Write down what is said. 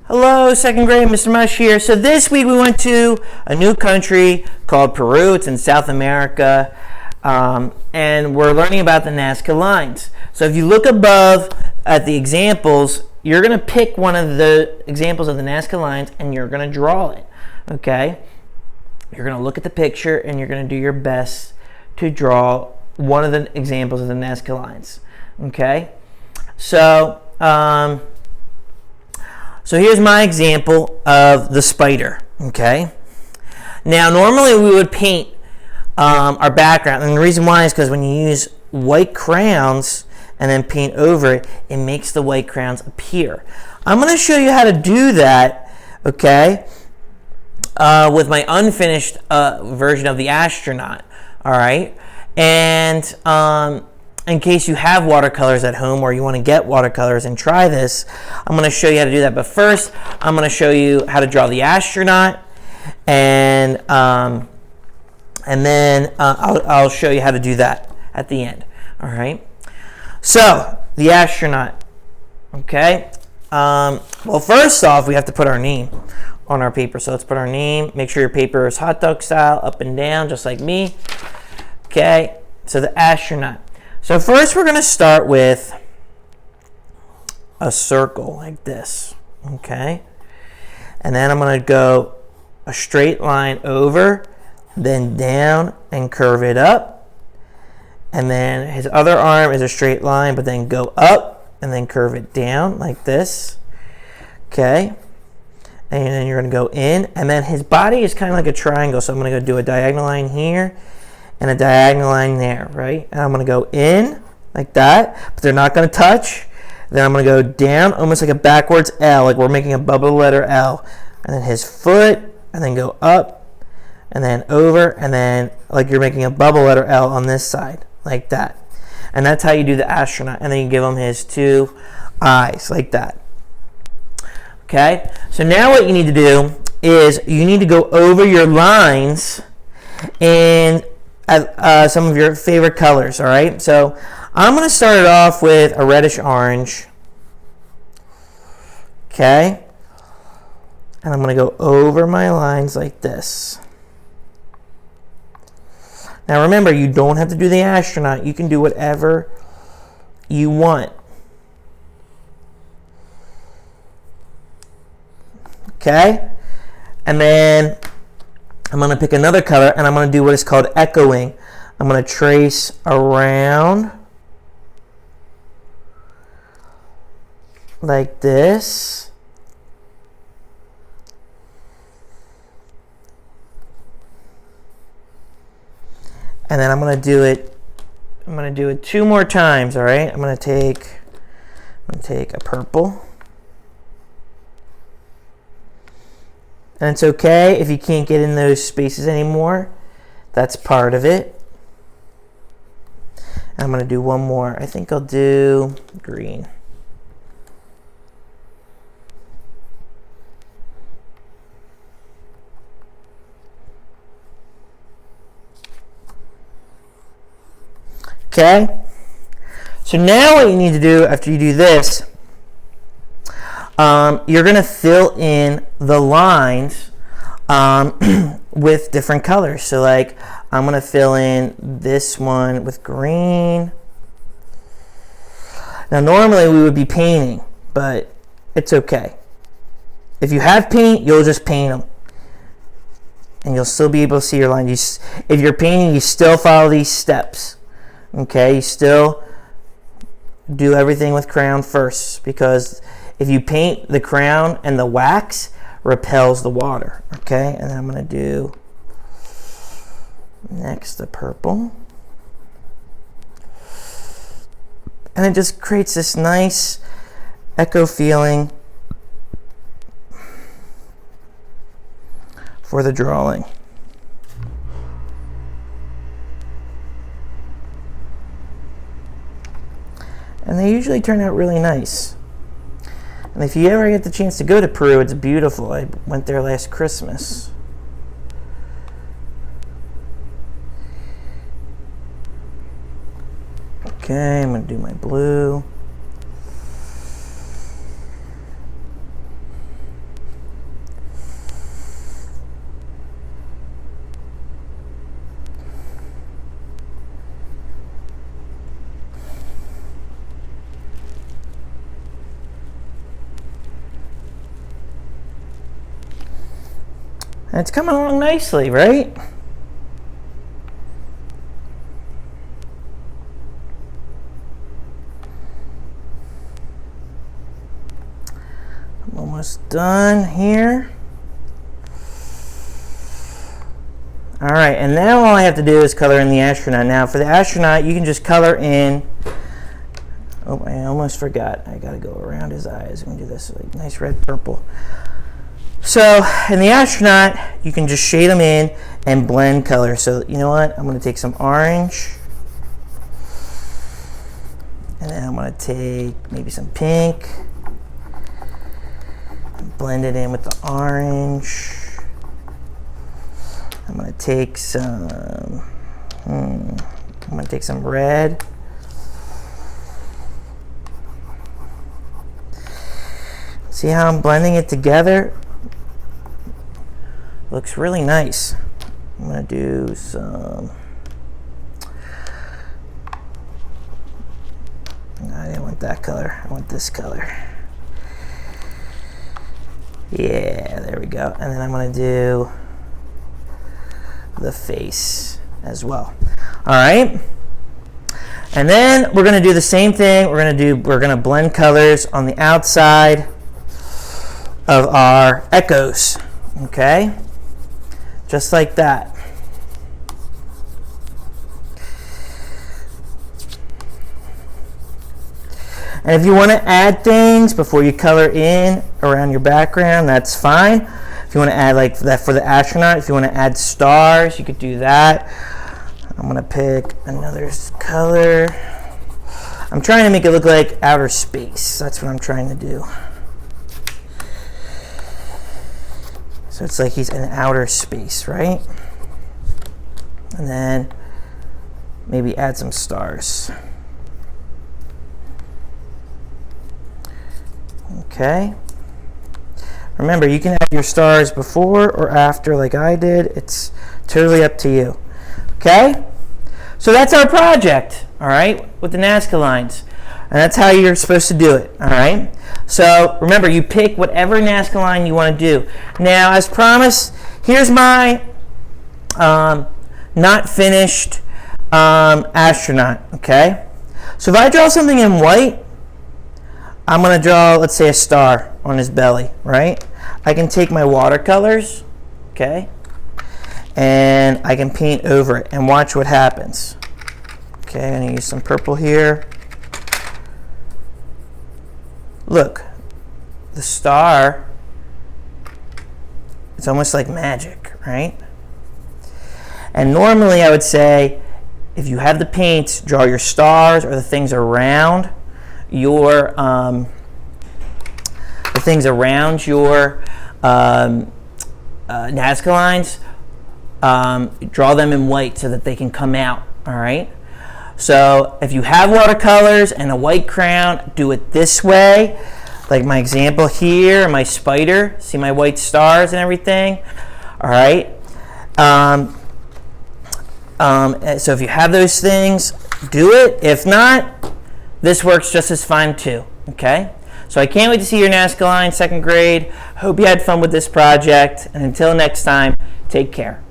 Hello, second grade, Mr. Mush here. So this week we went to a new country called Peru. It's in South America. And we're learning about the Nazca lines. So if you look above at the examples, you're going to pick one of the examples of the Nazca lines and you're going to draw it. Okay? You're going to look at the picture and you're going to do your best to draw one of the examples of the Nazca lines. Okay? So here's my example of the spider, okay? Now, normally we would paint our background, and the reason why is because when you use white crayons and then paint over it, it makes the white crayons appear. I'm going to show you how to do that, okay, with my unfinished version of the astronaut, all right? And in case you have watercolors at home or you want to get watercolors and try this, I'm going to show you how to do that. But first, I'm going to show you how to draw the astronaut, and then I'll show you how to do that at the end. All right. So the astronaut. Okay. Well, first off, we have to put our name on our paper. So let's put our name. Make sure your paper is hot dog style, up and down, just like me. Okay. So the astronaut. So first we're going to start with a circle like this, okay? And then I'm going to go a straight line over, then down and curve it up. And then his other arm is a straight line, but then go up and then curve it down like this, okay? And then you're going to go in, and then his body is kind of like a triangle, so I'm going to go do a diagonal line here and a diagonal line there, right? And I'm going to go in like that, but they're not going to touch. Then I'm going to go down almost like a backwards L, like we're making a bubble letter L. And then his foot, and then go up, and then over, and then like you're making a bubble letter L on this side, like that. And that's how you do the astronaut. And then you give him his two eyes, like that. Okay? So now what you need to do is you need to go over your lines and some of your favorite colors, all right? So I'm going to start it off with a reddish orange, okay? And I'm going to go over my lines like this. Now remember, you don't have to do the astronaut. You can do whatever you want. Okay? And then I'm going to pick another color, and I'm going to do what is called echoing. I'm going to trace around like this. And then I'm going to do it two more times, all right? I'm going to take a purple. And it's okay if you can't get in those spaces anymore. That's part of it. And I'm going to do one more. I think I'll do green. Okay? So now what you need to do after you do this, you're going to fill in the lines with different colors. So like I'm going to fill in this one with green. Now normally we would be painting, but it's okay. If you have paint, you'll just paint them. And you'll still be able to see your line. If you're painting, you still follow these steps. Okay, you still do everything with crayon first, because if you paint the crayon and the wax repels the water. Okay, and then I'm going to do next the purple. And it just creates this nice echo feeling for the drawing. And they usually turn out really nice. And if you ever get the chance to go to Peru, it's beautiful. I went there last Christmas. Okay, I'm going to do my blue. And it's coming along nicely, right? I'm almost done here. All right, and now all I have to do is color in the astronaut. Now for the astronaut, you can just color in, oh, I almost forgot. I gotta go around his eyes. I'm gonna do this like nice red purple. So in the astronaut, you can just shade them in and blend color. So you know what? I'm gonna take some orange, and then I'm gonna take maybe some pink, and blend it in with the orange. I'm gonna take some, red. See how I'm blending it together? Looks really nice. I'm gonna do some, I didn't want that color, I want this color. Yeah, there we go. And then I'm gonna do the face as well. All right, and then we're going to do the same thing. We're going to blend colors on the outside of our echoes. Okay, just like that. And if you want to add things before you color in around your background, that's fine. If you want to add like that for the astronaut, if you want to add stars, you could do that. I'm going to pick another color. I'm trying to make it look like outer space. That's what I'm trying to do. So it's like he's in outer space, right? And then maybe add some stars. Okay. Remember, you can add your stars before or after like I did. It's totally up to you. Okay? So that's our project, all right, with the Nazca lines. And that's how you're supposed to do it, all right? So remember, you pick whatever Nazca line you want to do. Now, as promised, here's my not finished astronaut, okay? So if I draw something in white, I'm going to draw, let's say, a star on his belly, right? I can take my watercolors, okay, and I can paint over it and watch what happens. Okay, I'm going to use some purple here. Look, the star, it's almost like magic, right? And normally I would say, if you have the paints, draw your stars or the things around your Nazca lines, draw them in white so that they can come out, all right? So if you have watercolors and a white crayon, do it this way. Like my example here, my spider, see my white stars and everything, all right? So if you have those things, do it. If not, this works just as fine too, okay? So I can't wait to see your Nazca line, second grade. Hope you had fun with this project. And until next time, take care.